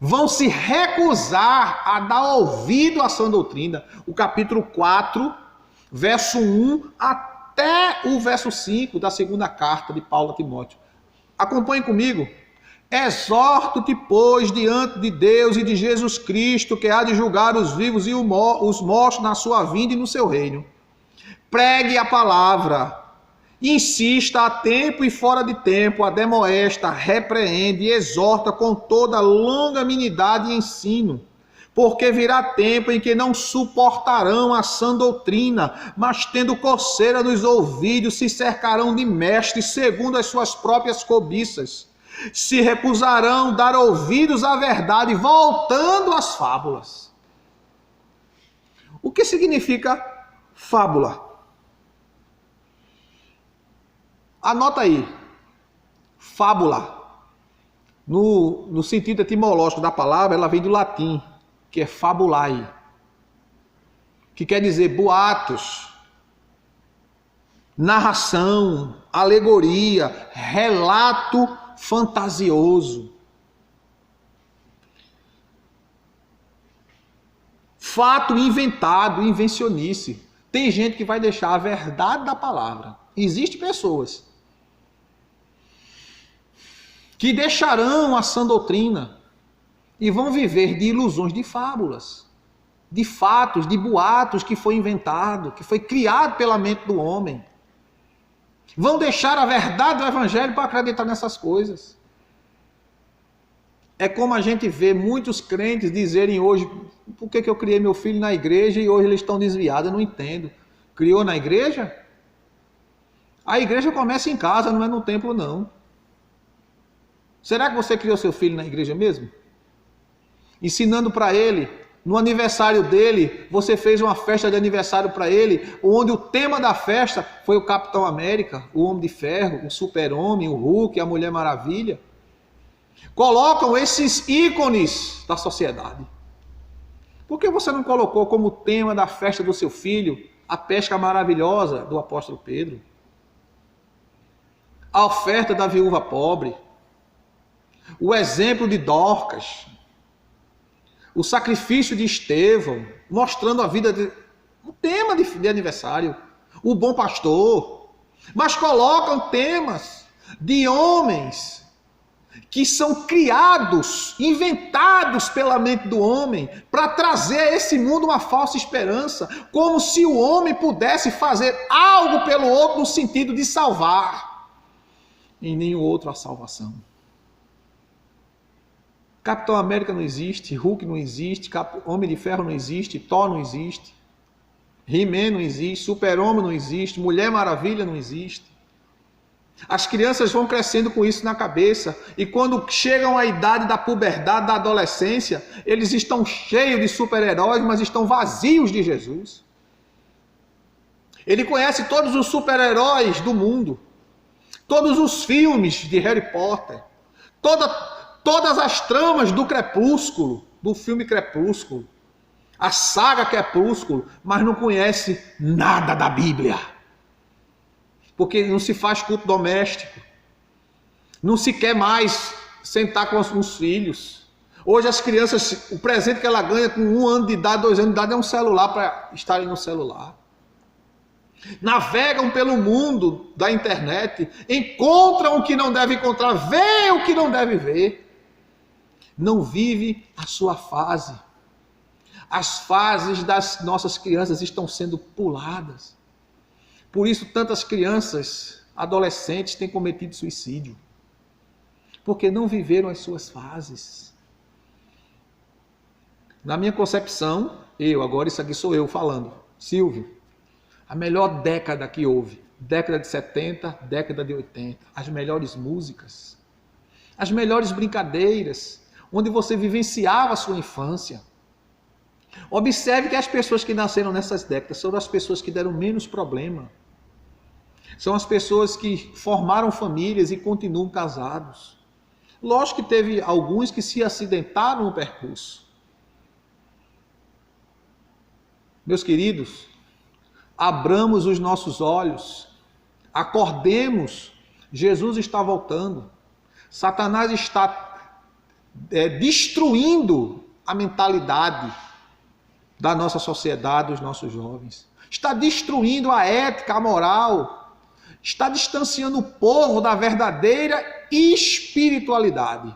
vão se recusar a dar ouvido à sã doutrina. O capítulo 4, verso 1 até o verso 5 da segunda carta de Paulo a Timóteo. Acompanhe comigo. Exorto-te, pois, diante de Deus e de Jesus Cristo, que há de julgar os vivos e os mortos na sua vinda e no seu reino. Pregue a palavra, insista a tempo e fora de tempo, admoesta, repreende e exorta com toda longanimidade e ensino. Porque virá tempo em que não suportarão a sã doutrina, mas tendo coceira nos ouvidos, se cercarão de mestres segundo as suas próprias cobiças. Se recusarão dar ouvidos à verdade, voltando às fábulas. O que significa fábula? Anota aí. Fábula. No sentido etimológico da palavra, ela vem do latim, que é fabulae, que quer dizer boatos, narração, alegoria, relato fantasioso. Fato inventado, invencionice. Tem gente que vai deixar a verdade da palavra. Existem pessoas que deixarão a sã doutrina e vão viver de ilusões, de fábulas, de fatos, de boatos que foi inventado, que foi criado pela mente do homem. Vão deixar a verdade do evangelho para acreditar nessas coisas. É como a gente vê muitos crentes dizerem hoje: por que eu criei meu filho na igreja e hoje eles estão desviados? Eu não entendo. Criou na igreja? A igreja começa em casa, não é no templo não. Será que você criou seu filho na igreja mesmo? Ensinando para ele, no aniversário dele, você fez uma festa de aniversário para ele, onde o tema da festa foi o Capitão América, o Homem de Ferro, o Super-Homem, o Hulk, a Mulher Maravilha. Colocam esses ícones da sociedade. Por que você não colocou como tema da festa do seu filho a pesca maravilhosa do apóstolo Pedro? A oferta da viúva pobre? O exemplo de Dorcas? O sacrifício de Estevão, mostrando a vida de um tema de aniversário, o bom pastor, mas colocam temas de homens que são criados, inventados pela mente do homem, para trazer a esse mundo uma falsa esperança, como se o homem pudesse fazer algo pelo outro no sentido de salvar. Em nenhum outro há salvação. Capitão América não existe, Hulk não existe, Homem de Ferro não existe, Thor não existe, He-Man não existe, Super-Homem não existe, Mulher Maravilha não existe. As crianças vão crescendo com isso na cabeça e quando chegam à idade da puberdade, da adolescência, eles estão cheios de super-heróis, mas estão vazios de Jesus. Ele conhece todos os super-heróis do mundo, todos os filmes de Harry Potter, todas as tramas do Crepúsculo, do filme Crepúsculo, a saga Crepúsculo, mas não conhece nada da Bíblia. Porque não se faz culto doméstico, não se quer mais sentar com os filhos. Hoje as crianças, o presente que ela ganha com 1 ano de idade, 2 anos de idade é um celular para estarem no celular. Navegam pelo mundo da internet, encontram o que não deve encontrar, veem o que não deve ver. Não vive a sua fase. As fases das nossas crianças estão sendo puladas. Por isso tantas crianças, adolescentes têm cometido suicídio. Porque não viveram as suas fases. Na minha concepção, agora isso aqui sou eu falando, Silvio, a melhor década que houve, década de 70, década de 80, as melhores músicas, as melhores brincadeiras, onde você vivenciava a sua infância. Observe que as pessoas que nasceram nessas décadas são as pessoas que deram menos problema. São as pessoas que formaram famílias e continuam casados. Lógico que teve alguns que se acidentaram no percurso. Meus queridos, abramos os nossos olhos, acordemos, Jesus está voltando. Satanás está destruindo a mentalidade da nossa sociedade, dos nossos jovens. Está destruindo a ética, a moral. Está distanciando o povo da verdadeira espiritualidade.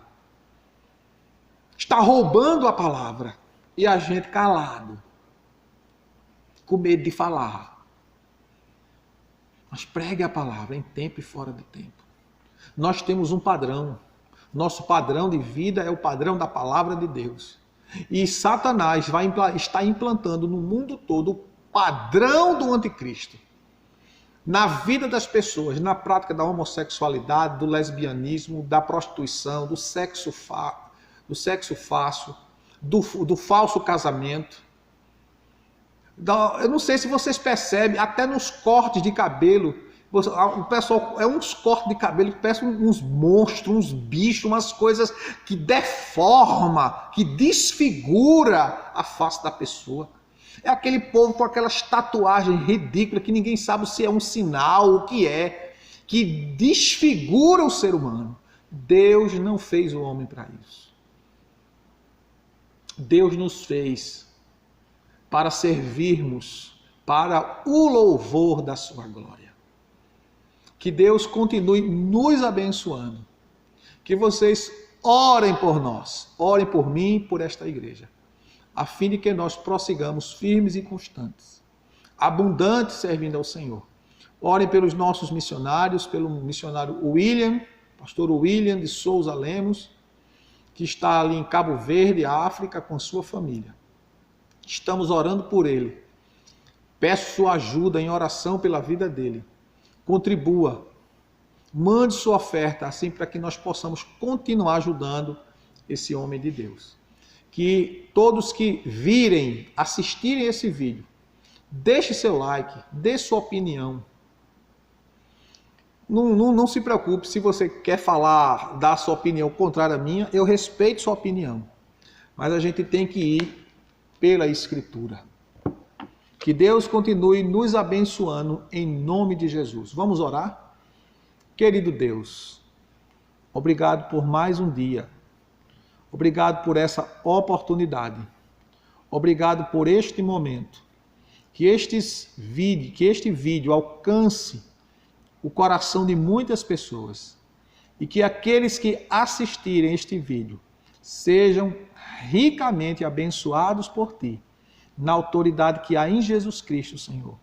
Está roubando a palavra. E a gente calado. Com medo de falar. Mas pregue a palavra em tempo e fora de tempo. Nós temos um padrão. Nosso padrão de vida é o padrão da palavra de Deus. E Satanás está implantando no mundo todo o padrão do anticristo. Na vida das pessoas, na prática da homossexualidade, do lesbianismo, da prostituição, do sexo fácil, do falso casamento. Eu não sei se vocês percebem, até nos cortes de cabelo, O pessoal é uns cortes de cabelo que parecem uns monstros, uns bichos, umas coisas que deforma, que desfigura a face da pessoa. É aquele povo com aquelas tatuagens ridículas que ninguém sabe se é um sinal, o que é, que desfigura o ser humano. Deus não fez o homem para isso. Deus nos fez para servirmos para o louvor da sua glória. Que Deus continue nos abençoando. Que vocês orem por nós, orem por mim e por esta igreja, a fim de que nós prossigamos firmes e constantes, abundantes servindo ao Senhor. Orem pelos nossos missionários, pelo missionário William, pastor William de Souza Lemos, que está ali em Cabo Verde, África, com sua família. Estamos orando por ele. Peço sua ajuda em oração pela vida dele. Contribua. Mande sua oferta, assim para que nós possamos continuar ajudando esse homem de Deus. Que todos que virem, assistirem esse vídeo, deixe seu like, dê sua opinião. Não se preocupe se você quer falar, dar sua opinião contrária à minha, eu respeito sua opinião. Mas a gente tem que ir pela Escritura. Que Deus continue nos abençoando em nome de Jesus. Vamos orar? Querido Deus, obrigado por mais um dia. Obrigado por essa oportunidade. Obrigado por este momento. Que este vídeo alcance o coração de muitas pessoas e que aqueles que assistirem este vídeo sejam ricamente abençoados por Ti, na autoridade que há em Jesus Cristo, Senhor.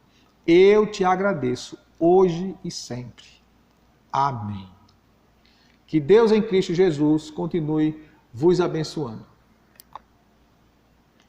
Eu te agradeço hoje e sempre. Amém. Que Deus em Cristo Jesus continue vos abençoando.